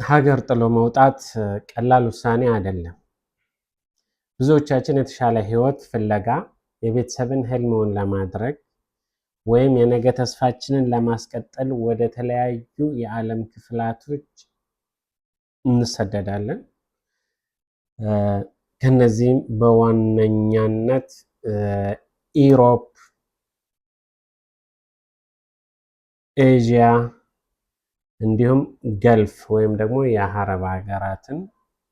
ሀገር ጥሎ መውጣት ቀላል ውሳኔ አይደለም። ብዙዎቻችን የተሻለ ህይወት ፍለጋ የቤተሰብን ህልምን ለማድረግ ወይም የነገ ተስፋችንን ለማስቀጠል ወደ ተለያዩ የዓለም ክፍላቶች እንሰደዳለን። ከነዚህም በዋነኛነት ኢሮፕ፣ ኤዥያ እንዲሁም ገልፍ ወይም ደግሞ የአረብ ሀገራትን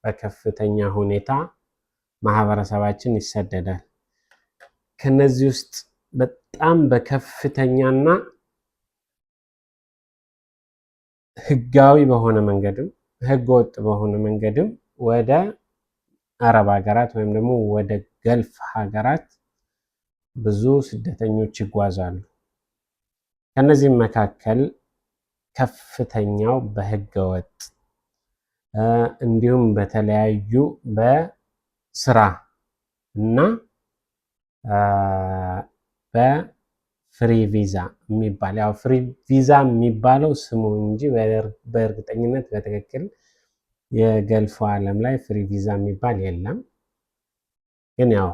በከፍተኛ ሁኔታ ማህበረሰባችን ይሰደዳል። ከነዚህ ውስጥ በጣም በከፍተኛና ህጋዊ በሆነ መንገድም ህገወጥ በሆነ መንገድም ወደ አረብ ሀገራት ወይም ደግሞ ወደ ገልፍ ሀገራት ብዙ ስደተኞች ይጓዛሉ። ከነዚህም መካከል ከፍተኛው በህገወጥ እንዲሁም በተለያዩ በስራ እና በፍሪ ቪዛ የሚባል ያው ፍሪ ቪዛ የሚባለው ስሙ እንጂ በእርግጠኝነት በትክክል የገልፉ ዓለም ላይ ፍሪ ቪዛ የሚባል የለም። ግን ያው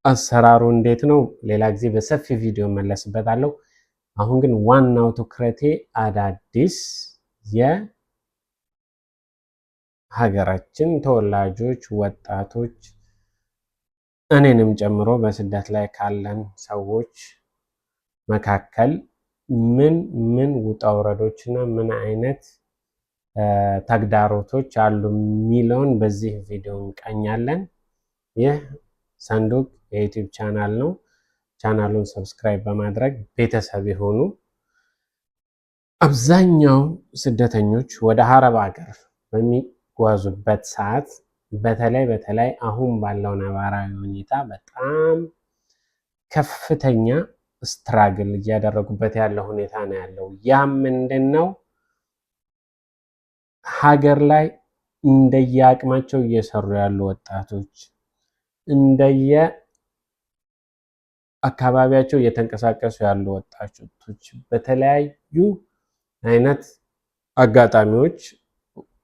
አሰራሩ እንዴት ነው ሌላ ጊዜ በሰፊ ቪዲዮ መለስበታለሁ። አሁን ግን ዋናው ትኩረቴ አዳዲስ የሀገራችን ተወላጆች ወጣቶች እኔንም ጨምሮ በስደት ላይ ካለን ሰዎች መካከል ምን ምን ውጣ ውረዶችና ምን አይነት ተግዳሮቶች አሉ የሚለውን በዚህ ቪዲዮ እንቃኛለን። ይህ ሰንዱቅ የዩቲዩብ ቻናል ነው። ቻናሉን ሰብስክራይብ በማድረግ ቤተሰብ የሆኑ አብዛኛው ስደተኞች ወደ አረብ ሀገር በሚጓዙበት ሰዓት በተለይ አሁን ባለው ነባራዊ ሁኔታ በጣም ከፍተኛ ስትራግል እያደረጉበት ያለው ሁኔታ ነው ያለው። ያም ምንድን ነው? ሀገር ላይ እንደየአቅማቸው እየሰሩ ያሉ ወጣቶች እንደየ አካባቢያቸው እየተንቀሳቀሱ ያሉ ወጣቶች በተለያዩ አይነት አጋጣሚዎች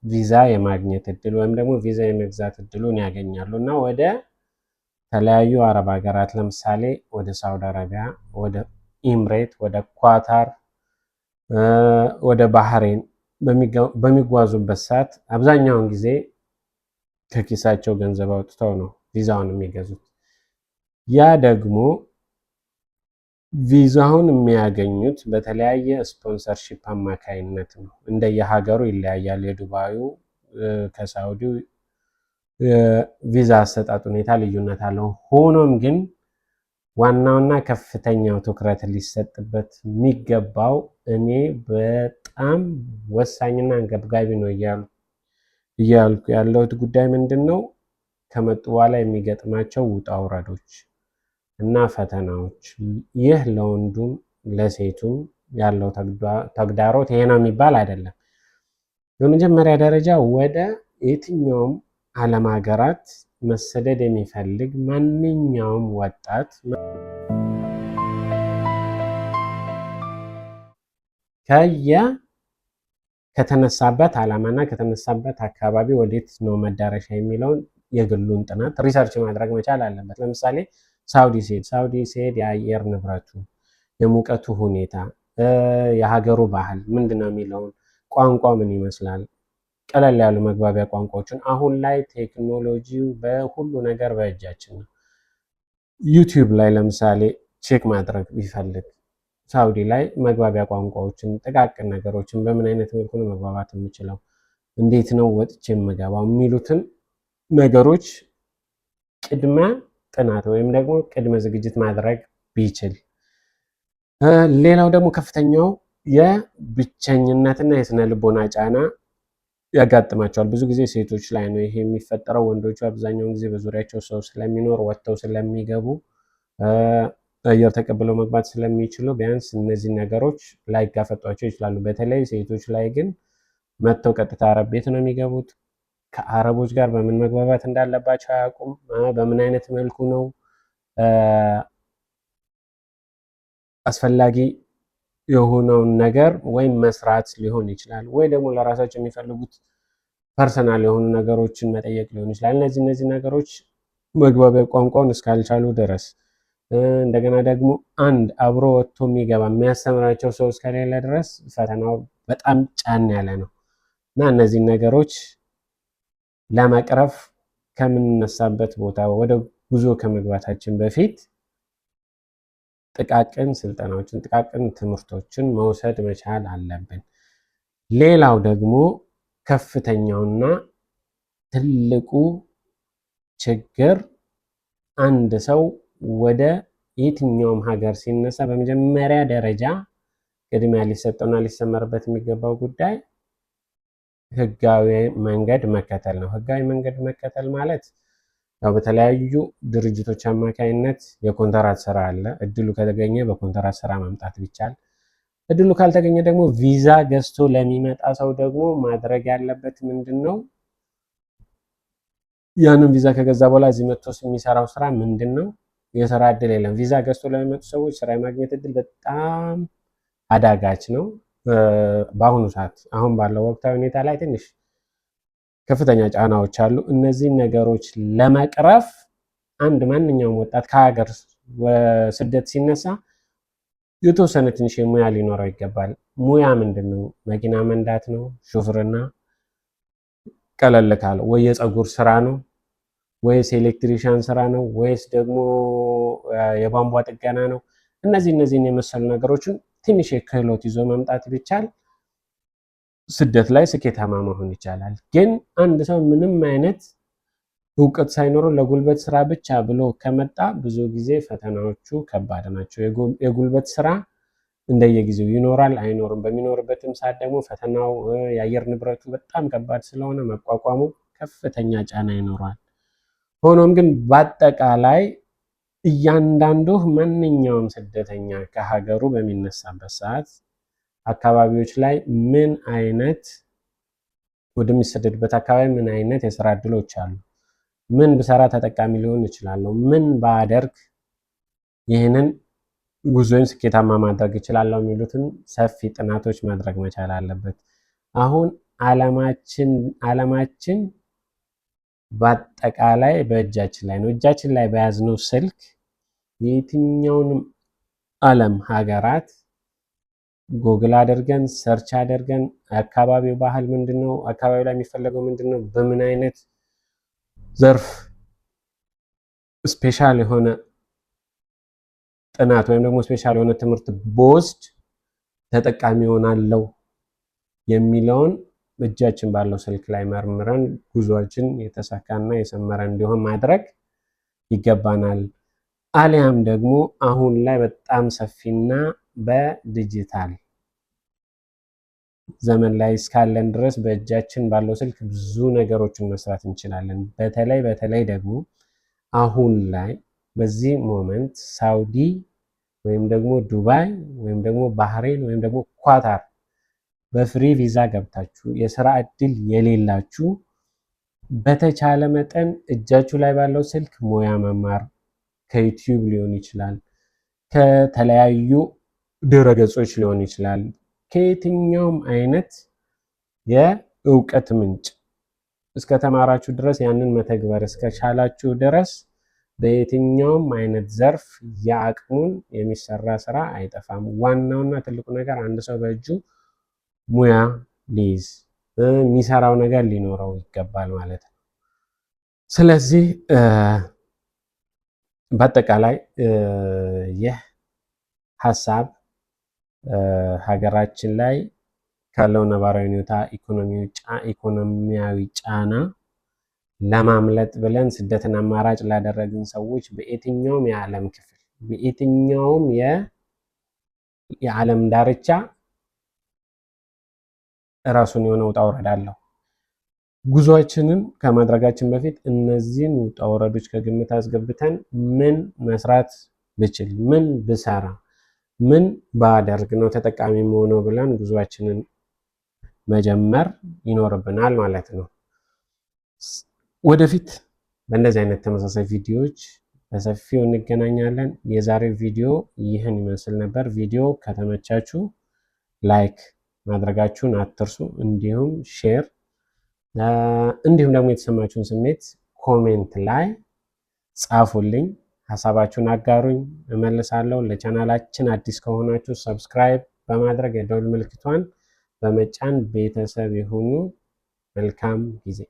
ቪዛ የማግኘት እድል ወይም ደግሞ ቪዛ የመግዛት እድሉን ያገኛሉ እና ወደ ተለያዩ አረብ ሀገራት ለምሳሌ ወደ ሳውዲ አረቢያ፣ ወደ ኢምሬት፣ ወደ ኳታር፣ ወደ ባህሬን በሚጓዙበት ሰዓት አብዛኛውን ጊዜ ከኪሳቸው ገንዘብ አውጥተው ነው ቪዛውን የሚገዙት። ያ ደግሞ ቪዛውን የሚያገኙት በተለያየ ስፖንሰርሺፕ አማካይነት ነው። እንደየሀገሩ ይለያያል። የዱባዩ ከሳውዲው ቪዛ አሰጣጥ ሁኔታ ልዩነት አለው። ሆኖም ግን ዋናውና ከፍተኛው ትኩረት ሊሰጥበት የሚገባው እኔ በጣም ወሳኝና አንገብጋቢ ነው እያልኩ ያለሁት ጉዳይ ምንድን ነው? ከመጡ በኋላ የሚገጥማቸው ውጣ ውረዶች እና ፈተናዎች። ይህ ለወንዱም ለሴቱም ያለው ተግዳሮት ይሄ ነው የሚባል አይደለም። በመጀመሪያ ደረጃ ወደ የትኛውም ዓለም ሀገራት መሰደድ የሚፈልግ ማንኛውም ወጣት ከተነሳበት ዓላማና ከተነሳበት አካባቢ ወዴት ነው መዳረሻ የሚለውን የግሉን ጥናት ሪሰርች ማድረግ መቻል አለበት። ለምሳሌ ሳውዲ ሲሄድ የአየር ንብረቱ፣ የሙቀቱ ሁኔታ፣ የሀገሩ ባህል ምንድነው የሚለውን፣ ቋንቋ ምን ይመስላል፣ ቀለል ያሉ መግባቢያ ቋንቋዎችን። አሁን ላይ ቴክኖሎጂው በሁሉ ነገር በእጃችን ነው። ዩቲዩብ ላይ ለምሳሌ ቼክ ማድረግ ቢፈልግ ሳውዲ ላይ መግባቢያ ቋንቋዎችን፣ ጥቃቅን ነገሮችን በምን አይነት መልኩ ነው መግባባት የምችለው፣ እንዴት ነው ወጥቼ የምገባው የሚሉትን ነገሮች ቅድመ ጥናት ወይም ደግሞ ቅድመ ዝግጅት ማድረግ ቢችል። ሌላው ደግሞ ከፍተኛው የብቸኝነትና የስነ ልቦና ጫና ያጋጥማቸዋል። ብዙ ጊዜ ሴቶች ላይ ነው ይሄ የሚፈጠረው። ወንዶቹ አብዛኛውን ጊዜ በዙሪያቸው ሰው ስለሚኖር ወጥተው ስለሚገቡ አየር ተቀብለው መግባት ስለሚችሉ ቢያንስ እነዚህ ነገሮች ላይጋፈጧቸው ይችላሉ። በተለይ ሴቶች ላይ ግን መጥተው ቀጥታ አረብ ቤት ነው የሚገቡት። ከአረቦች ጋር በምን መግባባት እንዳለባቸው አያውቁም። በምን አይነት መልኩ ነው አስፈላጊ የሆነውን ነገር ወይም መስራት ሊሆን ይችላል፣ ወይ ደግሞ ለራሳቸው የሚፈልጉት ፐርሰናል የሆኑ ነገሮችን መጠየቅ ሊሆን ይችላል። እነዚህ ነገሮች መግባቢያ ቋንቋውን እስካልቻሉ ድረስ እንደገና ደግሞ አንድ አብሮ ወጥቶ የሚገባ የሚያስተምራቸው ሰው እስከሌለ ድረስ ፈተናው በጣም ጫን ያለ ነው እና እነዚህን ነገሮች ለመቅረፍ ከምንነሳበት ቦታ ወደ ጉዞ ከመግባታችን በፊት ጥቃቅን ስልጠናዎችን፣ ጥቃቅን ትምህርቶችን መውሰድ መቻል አለብን። ሌላው ደግሞ ከፍተኛውና ትልቁ ችግር አንድ ሰው ወደ የትኛውም ሀገር ሲነሳ በመጀመሪያ ደረጃ ቅድሚያ ሊሰጠውና ሊሰመርበት የሚገባው ጉዳይ ህጋዊ መንገድ መከተል ነው። ህጋዊ መንገድ መከተል ማለት ያው በተለያዩ ድርጅቶች አማካይነት የኮንትራት ስራ አለ። እድሉ ከተገኘ በኮንትራት ስራ ማምጣት ቢቻል፣ እድሉ ካልተገኘ ደግሞ ቪዛ ገዝቶ ለሚመጣ ሰው ደግሞ ማድረግ ያለበት ምንድን ነው? ያንን ቪዛ ከገዛ በኋላ እዚህ መጥቶ የሚሰራው ስራ ምንድን ነው? የስራ እድል የለም። ቪዛ ገዝቶ ለሚመጡ ሰዎች ስራ የማግኘት እድል በጣም አዳጋች ነው። በአሁኑ ሰዓት አሁን ባለው ወቅታዊ ሁኔታ ላይ ትንሽ ከፍተኛ ጫናዎች አሉ። እነዚህን ነገሮች ለመቅረፍ አንድ ማንኛውም ወጣት ከሀገር ስደት ሲነሳ የተወሰነ ትንሽ ሙያ ሊኖረው ይገባል። ሙያ ምንድን ነው? መኪና መንዳት ነው? ሹፍርና ቀለል ካለ ወይ የፀጉር ስራ ነው ወይስ ኤሌክትሪሻን ስራ ነው ወይስ ደግሞ የቧንቧ ጥገና ነው? እነዚህን የመሰሉ ነገሮችን ትንሽ የክህሎት ይዞ መምጣት ቢቻል ስደት ላይ ስኬታማ መሆን ይቻላል። ግን አንድ ሰው ምንም አይነት እውቀት ሳይኖረው ለጉልበት ስራ ብቻ ብሎ ከመጣ ብዙ ጊዜ ፈተናዎቹ ከባድ ናቸው። የጉልበት ስራ እንደየጊዜው ይኖራል አይኖርም። በሚኖርበትም ሰዓት ደግሞ ፈተናው የአየር ንብረቱ በጣም ከባድ ስለሆነ መቋቋሙ ከፍተኛ ጫና ይኖረዋል። ሆኖም ግን በአጠቃላይ እያንዳንዱ ማንኛውም ስደተኛ ከሀገሩ በሚነሳበት ሰዓት አካባቢዎች ላይ ምን አይነት ወደሚሰደድበት አካባቢ ምን አይነት የስራ እድሎች አሉ፣ ምን ብሰራ ተጠቃሚ ሊሆን እችላለሁ፣ ምን ባደርግ ይህንን ጉዞን ስኬታማ ማድረግ እችላለሁ የሚሉትን ሰፊ ጥናቶች ማድረግ መቻል አለበት። አሁን ዓለማችን በአጠቃላይ በእጃችን ላይ ነው። እጃችን ላይ በያዝነው ስልክ የትኛውንም ዓለም ሀገራት ጎግል አድርገን ሰርች አድርገን አካባቢው ባህል ምንድነው፣ አካባቢው ላይ የሚፈለገው ምንድነው፣ በምን አይነት ዘርፍ ስፔሻል የሆነ ጥናት ወይም ደግሞ ስፔሻል የሆነ ትምህርት በወስድ ተጠቃሚ ሆናለሁ የሚለውን እጃችን ባለው ስልክ ላይ መርምረን ጉዟችን የተሳካና የሰመረ እንዲሆን ማድረግ ይገባናል። አሊያም ደግሞ አሁን ላይ በጣም ሰፊና በዲጂታል ዘመን ላይ እስካለን ድረስ በእጃችን ባለው ስልክ ብዙ ነገሮችን መስራት እንችላለን። በተለይ ደግሞ አሁን ላይ በዚህ ሞመንት ሳውዲ ወይም ደግሞ ዱባይ ወይም ደግሞ ባህሬን ወይም ደግሞ ኳታር በፍሪ ቪዛ ገብታችሁ የስራ እድል የሌላችሁ በተቻለ መጠን እጃችሁ ላይ ባለው ስልክ ሙያ መማር ከዩቲዩብ ሊሆን ይችላል፣ ከተለያዩ ድረገጾች ሊሆን ይችላል። ከየትኛውም አይነት የእውቀት ምንጭ እስከተማራችሁ ድረስ ያንን መተግበር እስከቻላችሁ ድረስ በየትኛውም አይነት ዘርፍ የአቅሙን የሚሰራ ስራ አይጠፋም። ዋናውና ትልቁ ነገር አንድ ሰው በእጁ ሙያ ሊይዝ የሚሰራው ነገር ሊኖረው ይገባል ማለት ነው። ስለዚህ በአጠቃላይ ይህ ሀሳብ ሀገራችን ላይ ካለው ነባራዊ ሁኔታ ኢኮኖሚያዊ ጫና ለማምለጥ ብለን ስደትን አማራጭ ላደረግን ሰዎች በየትኛውም የዓለም ክፍል በየትኛውም የዓለም ዳርቻ ራሱን የሆነ ውጣ ውረድ አለው። ጉዟችንን ከማድረጋችን በፊት እነዚህን ውጣ ውረዶች ከግምት አስገብተን ምን መስራት ብችል፣ ምን ብሰራ፣ ምን ባደርግ ነው ተጠቃሚ መሆነው ብለን ጉዟችንን መጀመር ይኖርብናል ማለት ነው። ወደፊት በእንደዚህ አይነት ተመሳሳይ ቪዲዮዎች በሰፊው እንገናኛለን። የዛሬው ቪዲዮ ይህን ይመስል ነበር። ቪዲዮ ከተመቻችሁ ላይክ ማድረጋችሁን አትርሱ። እንዲሁም ሼር፣ እንዲሁም ደግሞ የተሰማችሁን ስሜት ኮሜንት ላይ ጻፉልኝ። ሀሳባችሁን አጋሩኝ፣ እመልሳለሁ። ለቻናላችን አዲስ ከሆናችሁ ሰብስክራይብ በማድረግ የደወል ምልክቷን በመጫን ቤተሰብ የሆኑ መልካም ጊዜ